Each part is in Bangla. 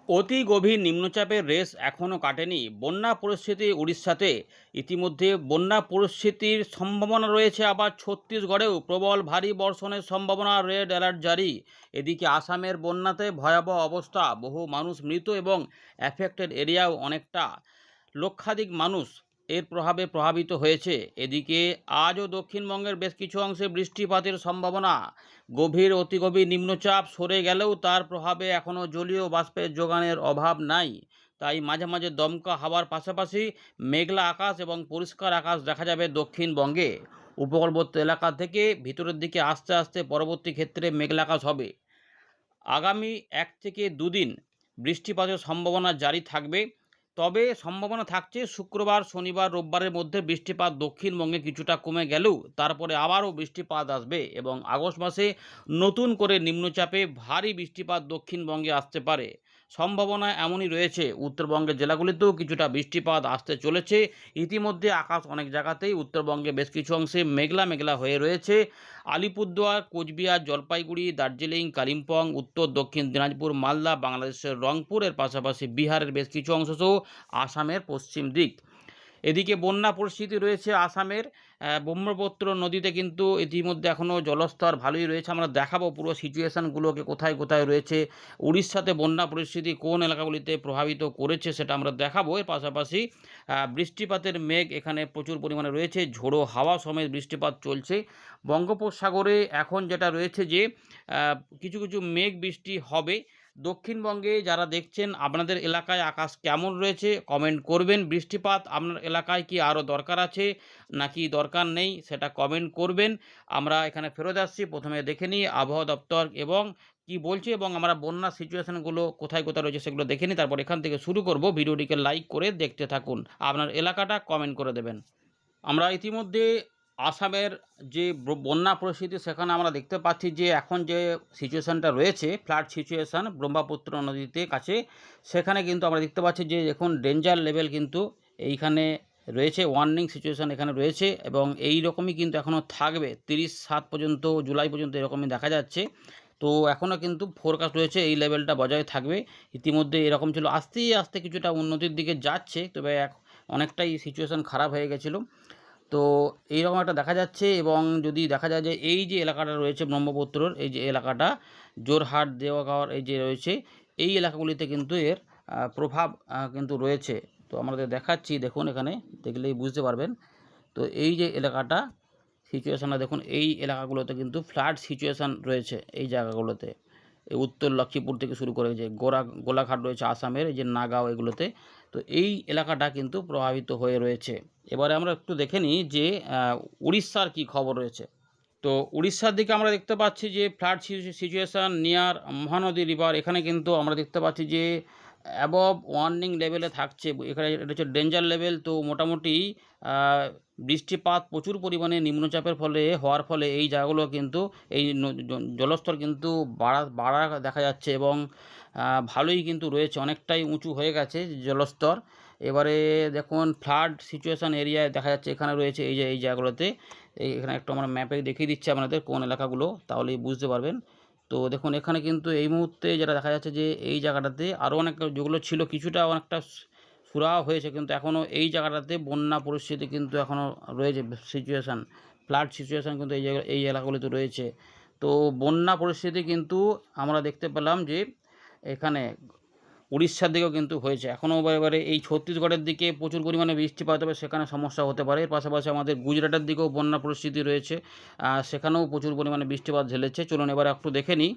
অতি গভীর নিম্নচাপের রেশ এখনও কাটেনি বন্যা পরিস্থিতি উড়িষ্যাতে। ইতিমধ্যে বন্যা পরিস্থিতির সম্ভাবনা রয়েছে, আবার ছত্তিশগড়েও প্রবল ভারী বর্ষণের সম্ভাবনা, রেড অ্যালার্ট জারি। এদিকে আসামের বন্যাতে ভয়াবহ অবস্থা, বহু মানুষ মৃত এবং অ্যাফেক্টেড এরিয়াও অনেকটা লক্ষাধিক মানুষ এর প্রভাবে প্রভাবিত হয়েছে। এদিকে আজও দক্ষিণবঙ্গের বেশ কিছু অংশে বৃষ্টিপাতের সম্ভাবনা। গভীর অতি গভীর নিম্নচাপ সরে গেলেও তার প্রভাবে এখনও জলীয় বাষ্পের যোগানের অভাব নাই। তাই মাঝে মাঝে দমকা হাওয়ার পাশাপাশি মেঘলা আকাশ এবং পরিষ্কার আকাশ দেখা যাবে দক্ষিণবঙ্গে। উপকূলবর্তী এলাকা থেকে ভিতরের দিকে আস্তে আস্তে পরবর্তী ক্ষেত্রে মেঘলা আকাশ হবে। আগামী 1 থেকে 2 দিন বৃষ্টিপাতের সম্ভাবনা জারি থাকবে। তবে সম্ভাবনা থাকছে শুক্রবার, শনিবার, রোববারের মধ্যে বৃষ্টিপাত দক্ষিণবঙ্গে কিছুটা কমে গেলেও তারপরে আবারও বৃষ্টিপাত আসবে এবং আগস্ট মাসে নতুন করে নিম্নচাপে ভারী বৃষ্টিপাত দক্ষিণবঙ্গে আসতে পারে। সম্ভাবনা এমনই রয়েছে, উত্তরবঙ্গের জেলাগুলিতেও কিছুটা বৃষ্টিপাত আসতে চলেছে। ইতিমধ্যে আকাশ অনেক জায়গাতেই উত্তরবঙ্গে বেশ কিছু অংশে মেঘলা মেঘলা হয়ে রয়েছে। আলিপুরদুয়ার, কোচবিহার, জলপাইগুড়ি, দার্জিলিং, কালিম্পং, উত্তর দক্ষিণ দিনাজপুর, মালদা, বাংলাদেশের রংপুরের পাশাপাশি বিহারের বেশ কিছু অংশ সহ আসামের পশ্চিম দিক। এদিকে বন্যা পরিস্থিতি রয়েছে আসামের ব্রহ্মপুত্র নদীতে, কিন্তু ইতিমধ্যে এখনও জলস্তর ভালোই রয়েছে। আমরা দেখাবো পুরো সিচুয়েশানগুলোকে, কোথায় কোথায় রয়েছে। উড়িষ্যাতে বন্যা পরিস্থিতি কোন এলাকাগুলিতে প্রভাবিত করেছে সেটা আমরা দেখাবো। এর পাশাপাশি বৃষ্টিপাতের মেঘ এখানে প্রচুর পরিমাণে রয়েছে, ঝোড়ো হাওয়া সমেত বৃষ্টিপাত চলছে। বঙ্গোপসাগরে এখন যেটা রয়েছে যে কিছু কিছু মেঘ বৃষ্টি হবে। দক্ষিণবঙ্গে যারা দেখছেন, আপনাদের এলাকায় আকাশ কেমন রয়েছে কমেন্ট করবেন। বৃষ্টিপাত আপনার এলাকায় কি আরও দরকার আছে নাকি দরকার নেই সেটা কমেন্ট করবেন। আমরা এখানে ফেরত আসছি, প্রথমে দেখে নিই আবহাওয়া দপ্তর এবং কি বলছে এবং আমরা বন্যা সিচুয়েশানগুলো কোথায় কোথায় রয়েছে সেগুলো দেখে নিই। তারপর এখান থেকে শুরু করব। ভিডিওটিকে লাইক করে দেখতে থাকুন, আপনার এলাকাটা কমেন্ট করে দেবেন। আমরা ইতিমধ্যে আসামের যে বন্যা পরিস্থিতি সেখানে আমরা দেখতে পাচ্ছি যে এখন যে সিচুয়েশানটা রয়েছে, ফ্লাড সিচুয়েশান ব্রহ্মপুত্র নদীতে কাছে, সেখানে কিন্তু আমরা দেখতে পাচ্ছি যে এখন ডেঞ্জার লেভেল কিন্তু এইখানে রয়েছে, ওয়ার্নিং সিচুয়েশান এখানে রয়েছে এবং এই রকমই কিন্তু এখনও থাকবে 30/7 পর্যন্ত, জুলাই পর্যন্ত এরকমই দেখা যাচ্ছে। তো এখনও কিন্তু ফোরকাস্ট রয়েছে এই লেভেলটা বজায় থাকবে। ইতিমধ্যে এরকম ছিল, আস্তে আস্তে কিছুটা উন্নতির দিকে যাচ্ছে, তবে অনেকটাই সিচুয়েশান খারাপ হয়ে গেছিলো। তো এইরকম একটা দেখা যাচ্ছে এবং যদি দেখা যায় যে এই যে এলাকাটা রয়েছে ব্রহ্মপুত্রর, এই যে এলাকাটা জোরহাট, দেওয়াঘর, এই যে রয়েছে এই এলাকাগুলিতে কিন্তু এর প্রভাব কিন্তু রয়েছে। তো আমাদের দেখাচ্ছি, দেখুন এখানে দেখলেই বুঝতে পারবেন। তো এই যে এলাকাটা সিচুয়েশানটা দেখুন, এই এলাকাগুলোতে কিন্তু ফ্লাড সিচুয়েশান রয়েছে এই জায়গাগুলোতে। এই উত্তর লক্ষ্মীপুর থেকে শুরু করে যে গোলাঘাট রয়েছে আসামের, এই যে নাগাঁও, এগুলোতে। তো এই এলাকাটা কিন্তু প্রভাবিত হয়ে রয়েছে। এবারে আমরা একটু দেখে নিই যে উড়িষ্যার কি খবর রয়েছে। তো উড়িষ্যার দিকে আমরা দেখতে পাচ্ছি যে flood situation near Mahanadi river, এখানে কিন্তু আমরা দেখতে পাচ্ছি যে অ্যাবভ ওয়ার্নিং লেভেলে থাকছে। এখানে এটা হচ্ছে ডেঞ্জার লেভেল। তো মোটামুটি বৃষ্টিপাত প্রচুর পরিমাণে নিম্নচাপের ফলে হওয়ার ফলে এই জায়গাগুলো কিন্তু এই জলস্তর কিন্তু বাড়া দেখা যাচ্ছে এবং ভালোই কিন্তু রয়েছে, অনেকটাই উঁচু হয়ে গেছে জলস্তর। এবারে দেখুন ফ্লাড সিচুয়েশান এরিয়ায় দেখা যাচ্ছে এখানে রয়েছে এই যে এই জায়গাগুলোতে। এখানে একটু আমরা ম্যাপে দেখিয়ে দিচ্ছি আপনাদের কোন এলাকাগুলো, তাহলেই বুঝতে পারবেন। তো দেখুন এখানে কিন্তু এই মুহূর্তে যেটা দেখা যাচ্ছে যে এই জায়গাটাতে আরও অনেক যেগুলো ছিল কিছুটা অনেকটা সুরাহা হয়েছে, কিন্তু এখনও এই জায়গাটাতে বন্যা পরিস্থিতি কিন্তু এখনও রয়েছে। সিচুয়েশান, ফ্লাড সিচুয়েশান কিন্তু এই এলাকাগুলিতে রয়েছে। তো বন্যা পরিস্থিতি কিন্তু আমরা দেখতে পেলাম যে এখানে উড়িষ্যার দিকেও কিন্তু হয়েছে। এখনও এবারে এই ছত্তিশগড়ের দিকে প্রচুর পরিমাণে বৃষ্টিপাত হবে, সেখানে সমস্যা হতে পারে। এর পাশাপাশি আমাদের গুজরাটের দিকেও বন্যা পরিস্থিতি রয়েছে, সেখানেও প্রচুর পরিমাণে বৃষ্টিপাত ঝেলেছে। চলুন এবার একটু দেখে নিই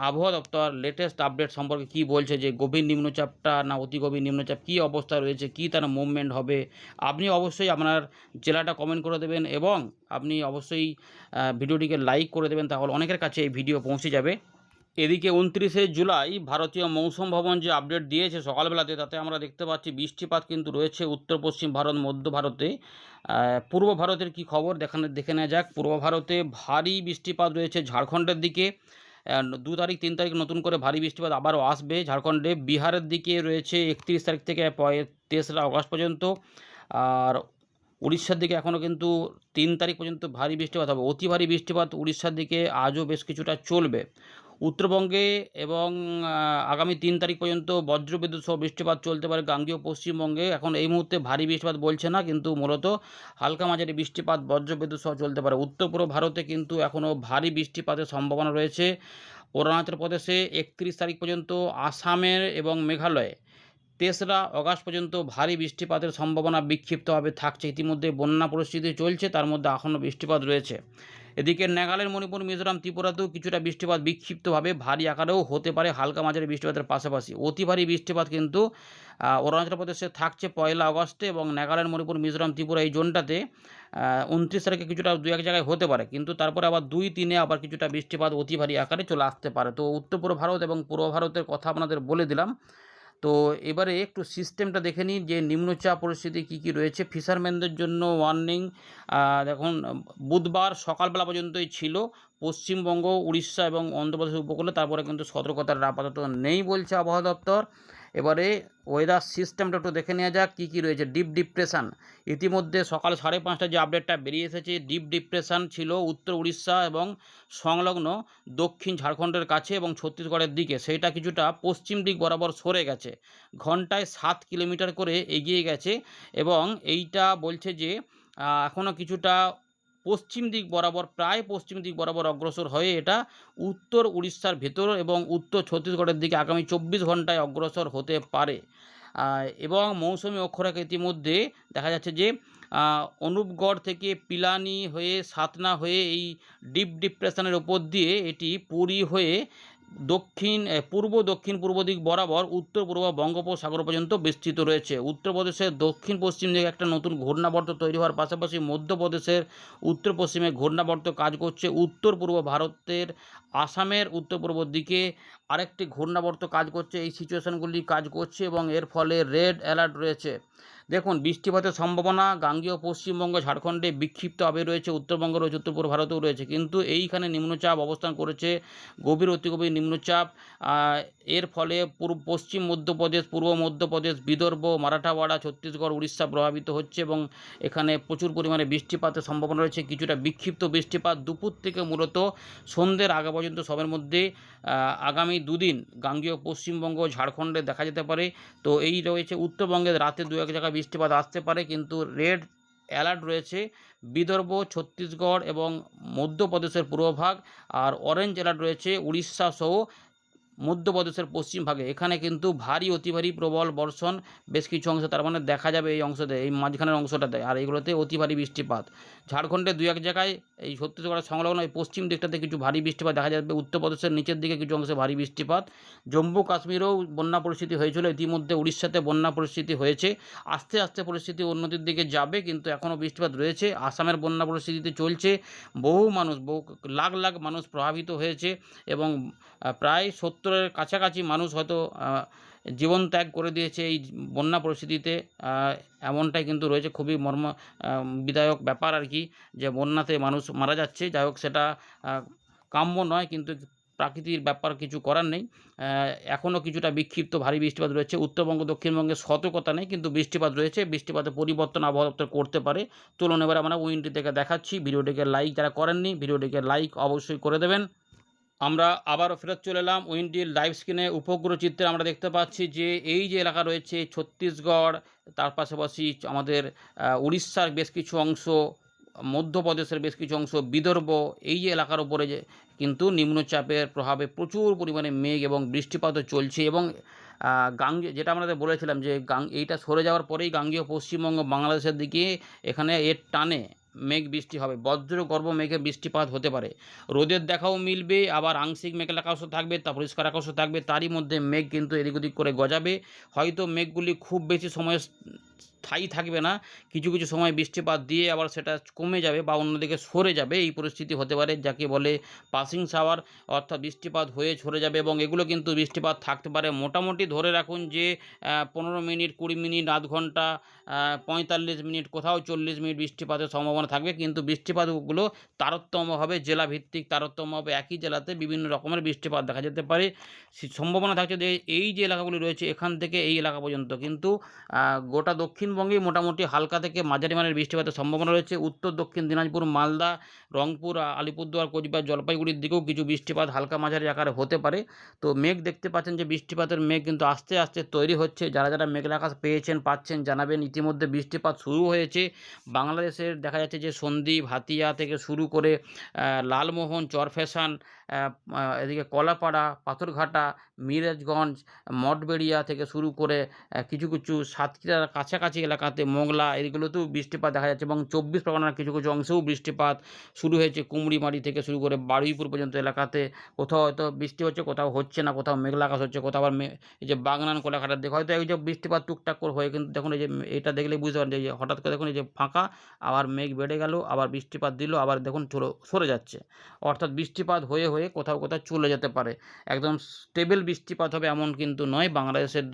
আবহাওয়া দপ্তর লেটেস্ট আপডেট সম্পর্কে কী বলছে, যে গভীর নিম্নচাপটা না অতি গভীর নিম্নচাপ, কী অবস্থা রয়েছে, কী তার মুভমেন্ট হবে। আপনি অবশ্যই আপনার জেলাটা কমেন্ট করে দেবেন এবং আপনি অবশ্যই ভিডিওটিকে লাইক করে দেবেন, তাহলে অনেকের কাছে এই ভিডিও পৌঁছে যাবে। এদিকে 29শে জুলাই ভারতীয় মৌসুম ভবন যে আপডেট দিয়েছে সকালবেলাতে, তাতে আমরা দেখতে পাচ্ছি বৃষ্টিপাত কিন্তু রয়েছে উত্তর পশ্চিম ভারত, মধ্য ভারতে। পূর্ব ভারতের কি খবর দেখে নেওয়া যাক। পূর্ব ভারতে ভারী বৃষ্টিপাত রয়েছে ঝাড়খণ্ডের দিকে। 2 তারিখ 3 তারিখ নতুন করে ভারী বৃষ্টিপাত আবারও আসবে ঝাড়খণ্ডে। বিহারের দিকে রয়েছে 31 তারিখ থেকে 23 আগস্ট পর্যন্ত। আর উড়িষ্যার দিকে এখনও কিন্তু 3 তারিখ পর্যন্ত ভারী বৃষ্টিপাত হবে। অতি ভারী বৃষ্টিপাত উড়িষ্যার দিকে আজও বেশ কিছুটা চলবে। উত্তরবঙ্গে এবং আগামী 3 তারিখ পর্যন্ত বজ্রবিদ্যুৎ সহ বৃষ্টিপাত চলতে পারে গাঙ্গেয় পশ্চিমবঙ্গে। এখন এই মুহূর্তে ভারী বৃষ্টিপাত বলছে না, কিন্তু মূলত হালকা মাঝারি বৃষ্টিপাত বজ্রবিদ্যুৎ সহ চলতে পারে। উত্তর পূর্ব ভারতে কিন্তু এখনও ভারী বৃষ্টিপাতের সম্ভাবনা রয়েছে। অরুণাচল প্রদেশে 31 তারিখ পর্যন্ত, আসামের এবং মেঘালয়ে 3রা অগাস্ট পর্যন্ত ভারী বৃষ্টিপাতের সম্ভাবনা বিক্ষিপ্তভাবে থাকছে। ইতিমধ্যে বন্যা পরিস্থিতি চলছে, তার মধ্যে এখনও বৃষ্টিপাত রয়েছে। এদিকে নাগাল্যান্ড, মণিপুর, মিজোরাম, ত্রিপুরাতেও কিছুটা বৃষ্টিপাত বিক্ষিপ্তভাবে ভারী আকারেও হতে পারে, হালকা মাঝারি বৃষ্টিপাতের পাশাপাশি। অতি ভারী বৃষ্টিপাত কিন্তু অরুণাচল প্রদেশে থাকছে 1 আগস্টে, এবং নাগাল্যান্ড, মণিপুর, মিজোরাম, ত্রিপুরা এই জোনটাতে 29 তারিখে কিছুটা 2-1 জায়গায় হতে পারে, কিন্তু তারপরে আবার 2-3-এ আবার কিছুটা বৃষ্টিপাত অতি ভারী আকারে চলে আসতে পারে। তো উত্তর পূর্ব ভারত এবং পূর্ব ভারতের কথা আপনাদের বলে দিলাম। তো এবারে একটু সিস্টেমটা দেখে নিই যে নিম্নচাপ পরিস্থিতি কী কী রয়েছে। ফিশারম্যানদের জন্য ওয়ার্নিং দেখুন, বুধবার সকালবেলা পর্যন্তই ছিল পশ্চিমবঙ্গ, উড়িষ্যা এবং অন্ধ্রপ্রদেশ উপকূলে, তারপরে কিন্তু সতর্কতার আপাতত নেই বলছে আবহাওয়া দপ্তর। এবারে ওয়েদার সিস্টেমটা একটু দেখে নেওয়া যাক কী কী রয়েছে। ডিপ ডিপ্রেশান, ইতিমধ্যে সকাল 5:30টায় যে আপডেটটা বেরিয়ে এসেছে, ডিপ ডিপ্রেশান ছিল উত্তর উড়িষ্যা এবং সংলগ্ন দক্ষিণ ঝাড়খণ্ডের কাছে এবং ছত্তিশগড়ের দিকে। সেইটা কিছুটা পশ্চিম দিক বরাবর সরে গেছে, ঘন্টায় 7 কিলোমিটার করে এগিয়ে গেছে, এবং এইটা বলছে যে এখনও কিছুটা পশ্চিম দিক বরাবর, প্রায় পশ্চিম দিক বরাবর অগ্রসর হয়ে এটা উত্তর উড়িষ্যার ভেতর এবং উত্তর ছত্তিশগড়ের দিকে আগামী 24 ঘন্টায় অগ্রসর হতে পারে। এবং মৌসুমি অক্ষরেখা ইতিমধ্যে দেখা যাচ্ছে যে অনুপগড় থেকে পিলানি হয়ে সাতনা হয়ে এই ডিপ ডিপ্রেশনের ওপর দিয়ে এটি পুরী হয়ে পূর্ব দিক বরাবর উত্তর পূর্ব বঙ্গোপসাগর পর্যন্ত বিস্তৃত রয়েছে। উত্তরপ্রদেশের দক্ষিণ পশ্চিম দিকে একটা নতুন ঘূর্ণাবর্ত তৈরি হওয়ার পাশাপাশি মধ্যপ্রদেশের উত্তর পশ্চিমে ঘূর্ণাবর্ত কাজ করছে। উত্তর পূর্ব ভারতের আসামের উত্তর পূর্ব দিকে আরেকটি ঘূর্ণাবর্ত কাজ করছে। এই সিচুয়েশনগুলি কাজ করছে এবং এর ফলে রেড অ্যালার্ট রয়েছে। দেখুন, বৃষ্টিপাতের সম্ভাবনা গাঙ্গেয় পশ্চিমবঙ্গ, ঝাড়খণ্ডে বিক্ষিপ্তভাবে রয়েছে, উত্তরবঙ্গ রয়েছে, উত্তর পূর্ব ভারতেও রয়েছে, কিন্তু এইখানে নিম্নচাপ অবস্থান করেছে, গভীর অতি গভীর নিম্নচাপ। এর ফলে পশ্চিম মধ্যপ্রদেশ, পূর্ব মধ্যপ্রদেশ, বিদর্ভ, মারাঠাওয়াড়া, ছত্তিশগড়, উড়িষ্যা প্রভাবিত হচ্ছে, এবং এখানে প্রচুর পরিমাণে বৃষ্টিপাতের সম্ভাবনা রয়েছে। কিছুটা বিক্ষিপ্ত বৃষ্টিপাত দুপুর থেকে মূলত সন্ধ্যের আগে পর্যন্ত সবের মধ্যে আগামী 2 দিন গাঙ্গেয় পশ্চিমবঙ্গ, ঝাড়খণ্ডে দেখা যেতে পারে। তো এই রয়েছে উত্তরবঙ্গের রাতে 2-1 জায়গায় বৃষ্টিপাত আসতে পারে, কিন্তু রেড অ্যালার্ট রয়েছে বিদর্ভ, ছত্তিশগড় এবং মধ্যপ্রদেশের পূর্বভাগ, আর অরেঞ্জ অ্যালার্ট রয়েছে উড়িষ্যা সহ মধ্যপ্রদেশের পশ্চিম ভাগে। এখানে কিন্তু ভারী অতি ভারী প্রবল বর্ষণ বেশ কিছু অংশে, তার মানে দেখা যাবে এই অংশতে, এই মাঝখানের অংশটাতে, আর এইগুলোতে অতি ভারী বৃষ্টিপাত। ঝাড়খণ্ডে 2-1 জায়গায়, এই ছত্তিশগড়ের সংলগ্ন এই পশ্চিম দিকটাতে কিছু ভারী বৃষ্টিপাত দেখা যাবে। উত্তরপ্রদেশের নিচের দিকে কিছু অংশে ভারী বৃষ্টিপাত। জম্মু কাশ্মীরেও বন্যা পরিস্থিতি হয়েছিল, ইতিমধ্যে উড়িষ্যাতে বন্যা পরিস্থিতি হয়েছে। আস্তে আস্তে পরিস্থিতি উন্নতির দিকে যাবে, কিন্তু এখনও বৃষ্টিপাত রয়েছে। আসামের বন্যা পরিস্থিতিতে চলছে, বহু লাখ লাখ মানুষ প্রভাবিত হয়েছে, এবং প্রায় 70-এর কাছাকাছি মানুষ হয়তো জীবন ত্যাগ করে দিয়েছে এই বন্যা পরিস্থিতিতে। এমনটাই কিন্তু রয়েছে, খুবই বিদায়ক ব্যাপার আর কি, যে বন্যাতে মানুষ মারা যাচ্ছে। যাই হোক, সেটা কাম্য নয়, কিন্তু প্রাকৃতিক ব্যাপার, কিছু করার নেই। এখনও কিছুটা বিক্ষিপ্ত ভারী বৃষ্টিপাত রয়েছে। উত্তরবঙ্গ, দক্ষিণবঙ্গে সতর্কতা নেই, কিন্তু বৃষ্টিপাত রয়েছে। বৃষ্টিপাতের পরিবর্তন আবহাওয়া দপ্তর করতে পারে। চলুন এবার আমরা উইন্ডি থেকে দেখাচ্ছি। ভিডিওটিকে লাইক যারা করেননি, ভিডিওটিকে লাইক অবশ্যই করে দেবেন। আমরা আবারও ফেরত চলে এলাম উইন্ডির লাইভ স্ক্রিনে। উপগ্রহ চিত্রে আমরা দেখতে পাচ্ছি যে এই যে এলাকা রয়েছে ছত্তিশগড়, তার পাশাপাশি আমাদের উড়িষ্যার বেশ কিছু অংশ, মধ্যপ্রদেশের বেশ কিছু অংশ, বিদর্ভ, এই যে এলাকার উপরে যে কিন্তু নিম্নচাপের প্রভাবে প্রচুর পরিমাণে মেঘ এবং বৃষ্টিপাতও চলছে, এবং যেটা আমাদের বলেছিলাম যে এইটা সরে যাওয়ার পরেই গাঙ্গেয় পশ্চিমবঙ্গ, বাংলাদেশের দিকে এখানে এর টানে মেঘ বৃষ্টি হবে, বজ্রগর্ভ মেঘে বৃষ্টিপাত হতে পারে। রোদের দেখাও মিলবে, আবার আংশিক মেঘের আকাশও থাকবে, তা পরিষ্কার আকাশও থাকবে, তারই মধ্যে মেঘ কিন্তু এদিক ওদিক করে গজাবে। হয়তো মেঘগুলি খুব বেশি সময় স্থায়ী থাকবে না, কিছু কিছু সময় বৃষ্টিপাত দিয়ে আবার সেটা কমে যাবে বা অন্যদিকে সরে যাবে, এই পরিস্থিতি হতে পারে, যাকে বলে পাসিং শাওয়ার, অর্থাৎ বৃষ্টিপাত হয়ে সরে যাবে। এবং এগুলো কিন্তু বৃষ্টিপাত থাকতে পারে মোটামুটি ধরে রাখুন যে 15 মিনিট, 20 মিনিট, আধ ঘন্টা, 45 মিনিট, কোথাও 40 মিনিট বৃষ্টিপাতের সম্ভাবনা থাকবে। কিন্তু বৃষ্টিপাতগুলো তারতম্য হবে, জেলাভিত্তিক তারতম্য হবে, একই জেলাতে বিভিন্ন রকমের বৃষ্টিপাত দেখা যেতে পারে। সম্ভাবনা থাকছে যে এই যে এলাকাগুলি রয়েছে এখান থেকে এই এলাকা পর্যন্ত, কিন্তু গোটা দক্ষিণ দক্ষিণবঙ্গে মোটামুটি হালকা থেকে মাঝারি মানের বৃষ্টিপাতের সম্ভাবনা রয়েছে। উত্তর দক্ষিণ দিনাজপুর, মালদা, রংপুর, আলিপুরদুয়ার, কোচবিহার, জলপাইগুড়ির দিকেও কিছু বৃষ্টিপাত হালকা মাঝারি আকারে হতে পারে। তো মেঘ দেখতে পাচ্ছেন যে বৃষ্টিপাতের মেঘ কিন্তু আস্তে আস্তে তৈরি হচ্ছে। যারা যারা মেঘলা আকাশ পেয়েছেন, পাচ্ছেন জানাবেন। ইতিমধ্যে বৃষ্টিপাত শুরু হয়েছে বাংলাদেশের। দেখা যাচ্ছে যে সন্দ্বীপ, হাতিয়া থেকে শুরু করে লালমোহন, চরফ্যাশন, এদিকে কলাপাড়া, পাথরঘাটা, মিরাজগঞ্জ, মঠবেড়িয়া থেকে শুরু করে কিছু কিছু সাতক্ষীরার কাছাকাছি এলাকাতে মোংলা এইগুলোতেও বৃষ্টিপাত দেখা যাচ্ছে এবং 24 পরগনার কিছু কিছু অংশেও বৃষ্টিপাত শুরু হয়েছে। কুমড়িমারি থেকে শুরু করে বারুইপুর পর্যন্ত এলাকাতে কোথাও হয়তো বৃষ্টি হচ্ছে, কোথাও হচ্ছে না, কোথাও মেঘলা আকাশ হচ্ছে, কোথাও আবার এই যে বাগনান কোলাঘাটার দিকে হয়তো এই যে বৃষ্টিপাত টুকটাক করে হয়ে, কিন্তু দেখুন এই যে এটা দেখলেই বুঝতে পারেন যে হঠাৎ করে দেখুন এই যে ফাঁকা, আবার মেঘ বেড়ে গেল, আবার বৃষ্টিপাত দিল, আবার দেখুন সরে যাচ্ছে। অর্থাৎ বৃষ্টিপাত হয়ে হয়ে কোথাও কোথাও চলে যেতে পারে। একদম স্টেবল বৃষ্টিপাত হবে এমন কিন্তু নয়। বাংলাদেশের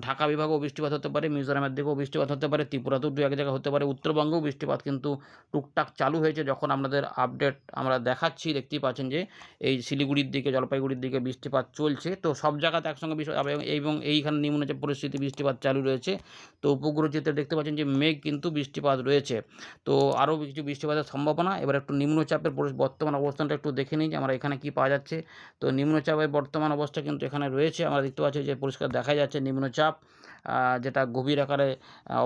ঢাকা বিভাগেও বৃষ্টিপাত হতে পারে, মিজোরামের দিকেও বৃষ্টিপাত হতে পারে, ত্রিপুরাতেও দু এক জায়গায় হতে পারে, উত্তরবঙ্গেও বৃষ্টিপাত কিন্তু টুকটাক চালু হয়েছে। যখন আপনাদের আপডেট আমরা দেখাচ্ছি দেখতেই পাচ্ছেন যে এই শিলিগুড়ির দিকে, জলপাইগুড়ির দিকে বৃষ্টিপাত চলছে। তো সব জায়গাতে একসঙ্গে এবং এইখানে নিম্নচাপ পরিস্থিতি বৃষ্টিপাত চালু রয়েছে। তো উপগ্রহ চিত্রে দেখতে পাচ্ছেন যে মেঘ কিন্তু বৃষ্টিপাত রয়েছে। তো আরও কিছু বৃষ্টিপাতের সম্ভাবনা। এবার একটু নিম্নচাপের বর্তমান অবস্থানটা একটু দেখে নিই যে আমরা এখানে কী পাওয়া যাচ্ছে। তো নিম্নচাপের বর্তমান অবস্থা কিন্তু এখানে রয়েছে। আমরা দেখতে পাচ্ছি যে পরিষ্কার দেখা যাচ্ছে নিম্নচাপ যেটা গভীর আকারে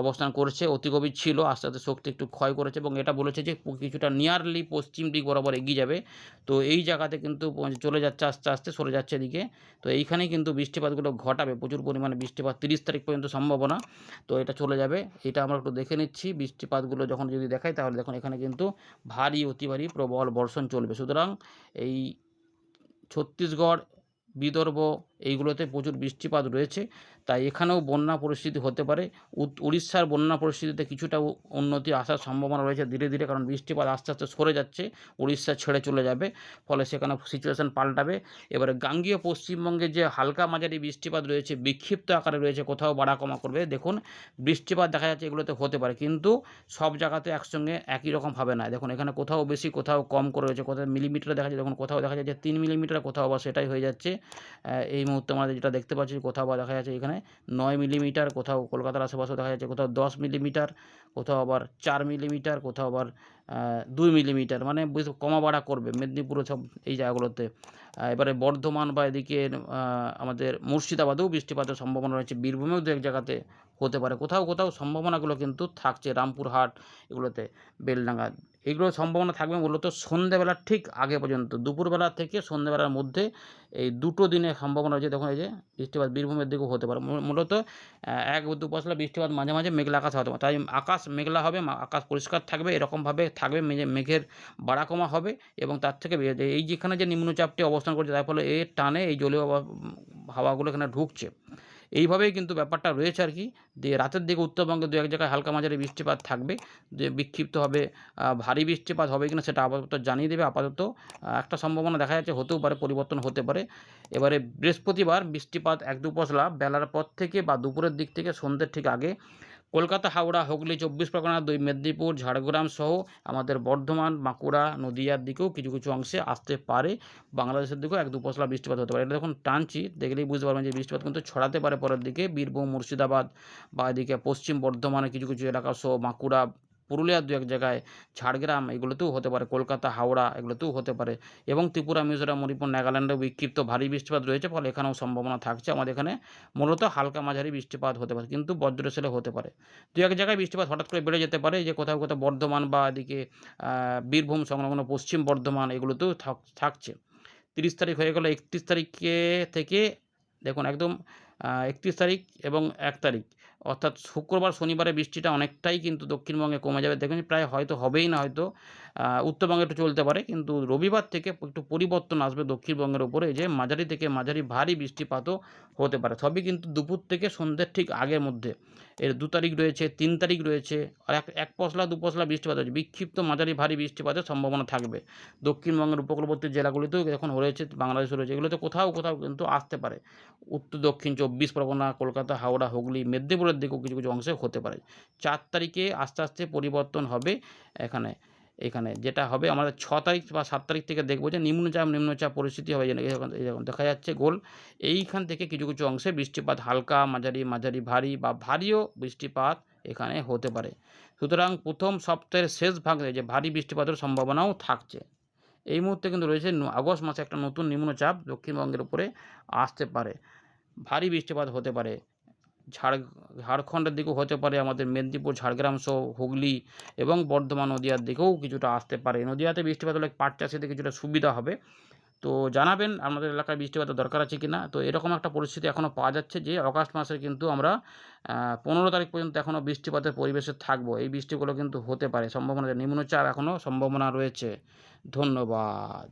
অবস্থান করছে। অতি গভীর ছিল, আস্তে আস্তে শক্তি একটু ক্ষয় করেছে এবং এটা বলেছে যে কিছুটা নিয়ারলি পশ্চিম দিক বরাবর এগিয়ে যাবে। তো এই জায়গাতে কিন্তু চলে যাচ্ছে, আস্তে আস্তে সরে যাচ্ছে এদিকে। তো এইখানেই কিন্তু বৃষ্টিপাতগুলো ঘটাবে, প্রচুর পরিমাণে বৃষ্টিপাত 30 তারিখ পর্যন্ত সম্ভাবনা। তো এটা চলে যাবে। এটা আমরা একটু দেখে নিচ্ছি বৃষ্টিপাতগুলো যখন যদি দেখাই, তাহলে দেখুন এখানে কিন্তু ভারী, অতি ভারী, প্রবল বর্ষণ চলবে। সুতরাং এই ছত্তিশগড়, বিদর্ভ এইগুলোতে প্রচুর বৃষ্টিপাত রয়েছে। তাই এখানেও বন্যা পরিস্থিতি হতে পারে। উড়িষ্যার বন্যা পরিস্থিতিতে কিছুটা উন্নতি আসার সম্ভাবনা রয়েছে ধীরে ধীরে, কারণ বৃষ্টিপাত আস্তে আস্তে সরে যাচ্ছে, উড়িষ্যা ছেড়ে চলে যাবে, ফলে সেখানে সিচুয়েশান পাল্টাবে। এবারে গাঙ্গেয় পশ্চিমবঙ্গে যে হালকা মাঝারি বৃষ্টিপাত রয়েছে, বিক্ষিপ্ত আকারে রয়েছে, কোথাও বাড়া কমা করবে। দেখুন বৃষ্টিপাত দেখা যাচ্ছে এগুলোতে হতে পারে, কিন্তু সব জায়গাতে একসঙ্গে একই রকমভাবে না। দেখুন এখানে কোথাও বেশি, কোথাও কম করে রয়েছে, কোথাও মিলিমিটারে দেখা যাচ্ছে, দেখুন কোথাও দেখা যাচ্ছে 3 মিলিমিটার, কোথাও বা সেটাই হয়ে যাচ্ছে। এই মুহূর্তে আমরা যেটা দেখতে পাচ্ছি, কোথাও বা দেখা যাচ্ছে এখানে 9 মিলিমিটার, কোথাও কলকাতার আশেপাশেও দেখা যাচ্ছে কোথাও 10 মিলিমিটার, কোথাও আবার 4 মিলিমিটার, কোথাও আবার 2 মিলিমিটার, মানে কমা বাড়া করবে মেদিনীপুর সব এই জায়গাগুলোতে। এবারে বর্ধমান বা এদিকে আমাদের মুর্শিদাবাদেও বৃষ্টিপাতের সম্ভাবনা রয়েছে, বীরভূমেও দু এক জায়গাতে হতে পারে, কোথাও কোথাও সম্ভাবনাগুলো কিন্তু থাকছে, রামপুরহাট এগুলোতে, বেলডাঙ্গা এগুলোর সম্ভাবনা থাকবে মূলত সন্ধ্যেবেলার ঠিক আগে পর্যন্ত, দুপুরবেলা থেকে সন্ধ্যেবেলার মধ্যে এই দুটো দিনে সম্ভাবনা রয়েছে। দেখুন এই যে বৃষ্টিপাত বীরভূমের দিকেও হতে পারে। মূলত 1-2 পশলা বৃষ্টিপাত মাঝে মাঝে মেঘলা আকাশ হতে পারে। তাই আকাশ মেঘলা হবে, আকাশ পরিষ্কার থাকবে, এরকমভাবে থাকবে, মেঘের বাড়া কমা হবে এবং তার থেকে এই যেখানে যে নিম্নচাপটি অবস্থান করছে, তার ফলে এর টানে এই জলীয় হাওয়াগুলো এখানে ঢুকছে। এইভাবেই কিন্তু ব্যাপারটা রয়েছে আর কি। দিয়ে রাতের দিকে উত্তরবঙ্গে দু এক জায়গায় হালকা মাঝারি বৃষ্টিপাত থাকবে, যে বিক্ষিপ্তভাবে ভারী বৃষ্টিপাত হবে কিনা সেটা আপাতত জানিয়ে দেবে। আপাতত একটা সম্ভাবনা দেখা যাচ্ছে, হতেও পারে, পরিবর্তন হতে পারে। এবারে বৃহস্পতিবার বৃষ্টিপাত 1-2 পশলা বেলার পর থেকে বা দুপুরের দিক থেকে সন্ধ্যের ঠিক আগে কলকাতা, হাওড়া, হুগলি, 24 পরগনা, 2 মেদিনীপুর, ঝাড়গ্রাম সহ আমাদের বর্ধমান, বাঁকুড়া, নদীয়ার দিকেও কিছু কিছু অংশে আসতে পারে। বাংলাদেশের দিকেও 1-2 পশলা বৃষ্টিপাত হতে পারে। এটা যখন টানছি দেখলেই বুঝতে পারবেন যে বৃষ্টিপাত কিন্তু ছড়াতে পারে পরের দিকে। বীরভূম, মুর্শিদাবাদ বা এদিকে পশ্চিম বর্ধমানের কিছু কিছু এলাকা সহ বাঁকুড়া, পুরুলিয়ার দু এক জায়গায়, ঝাড়গ্রাম এগুলোতেও হতে পারে, কলকাতা, হাওড়া এগুলোতেও হতে পারে এবং ত্রিপুরা, মিজোরাম, মণিপুর, নাগাল্যান্ডেও বিক্ষিপ্ত ভারী বৃষ্টিপাত রয়েছে, ফলে এখানেও সম্ভাবনা থাকছে। আমাদের এখানে মূলত হালকা মাঝারি বৃষ্টিপাত হতে পারে, কিন্তু বজ্রসেলে হতে পারে। দু এক জায়গায় বৃষ্টিপাত হঠাৎ করে বেড়ে যেতে পারে, যে কোথাও কোথাও বর্ধমান বা এদিকে বীরভূম সংলগ্ন পশ্চিম বর্ধমান এগুলোতেও থাকছে। 30 তারিখ হয়ে গেল, 31 তারিখে থেকে দেখুন একদম 31 তারিখ এবং 1 তারিখ অর্থাৎ শুক্রবার, শনিবারে বৃষ্টিটা অনেকটাই কিন্তু দক্ষিণবঙ্গে কমে যাবে। দেখবেন প্রায় হয়তো হবেই না, হয়তো উত্তরবঙ্গে একটু চলতে পারে, কিন্তু রবিবার থেকে একটু পরিবর্তন আসবে দক্ষিণবঙ্গের উপরে, যে মাঝারি থেকে মাঝারি ভারী বৃষ্টিপাতও হতে পারে। সবই কিন্তু দুপুর থেকে সন্ধ্যের ঠিক আগের মধ্যে। এর 2 তারিখ রয়েছে, 3 তারিখ রয়েছে, আর এক পশলা 2 পশলা বৃষ্টিপাত হচ্ছে, বিক্ষিপ্ত মাঝারি ভারী বৃষ্টিপাতের সম্ভাবনা থাকবে। দক্ষিণবঙ্গের উপকূলবর্তী জেলাগুলিতেও এখন রয়েছে, বাংলাদেশে রয়েছে, এগুলোতে কোথাও কোথাও কিন্তু আসতে পারে। উত্তর দক্ষিণ 24 পরগনা, কলকাতা, হাওড়া, হুগলি, মেদিনীপুরের দিকেও কিছু কিছু অংশে হতে পারে। 4 তারিখে আস্তে আস্তে পরিবর্তন হবে। এখানে যেটা হবে আমাদের 6 তারিখ বা 7 তারিখ থেকে দেখব যে নিম্নচাপ পরিস্থিতি হবে, এরকম দেখা যাচ্ছে গোল। এইখান থেকে কিছু কিছু অংশে বৃষ্টিপাত হালকা মাঝারি, মাঝারি ভারী বা ভারীও বৃষ্টিপাত এখানে হতে পারে। সুতরাং প্রথম সপ্তাহের শেষ ভাগে যে ভারী বৃষ্টিপাতের সম্ভাবনাও থাকছে। এই মুহূর্তে কিন্তু রয়েছে আগস্ট মাসে একটা নতুন নিম্নচাপ দক্ষিণবঙ্গের উপরে আসতে পারে। ভারী বৃষ্টিপাত হতে পারে। ঝাড়খণ্ডের দিকেও হতে পারে, আমাদের মেদিনীপুর, ঝাড়গ্রাম সহ হুগলি এবং বর্ধমান, নদীয়ার দিকেও কিছুটা আসতে পারে। নদীয়াতে বৃষ্টিপাত হলে পাট চাষিদের কিছুটা সুবিধা হবে। তো জানাবেন আপনাদের এলাকায় বৃষ্টিপাতের দরকার আছে কি না। তো এরকম একটা পরিস্থিতি এখনও পাওয়া যাচ্ছে যে অগাস্ট মাসে কিন্তু আমরা 15 তারিখ পর্যন্ত এখনও বৃষ্টিপাতের পরিবেশে থাকবো। এই বৃষ্টিগুলো কিন্তু হতে পারে, সম্ভাবনা নিম্নচাপ এখনও সম্ভাবনা রয়েছে। ধন্যবাদ।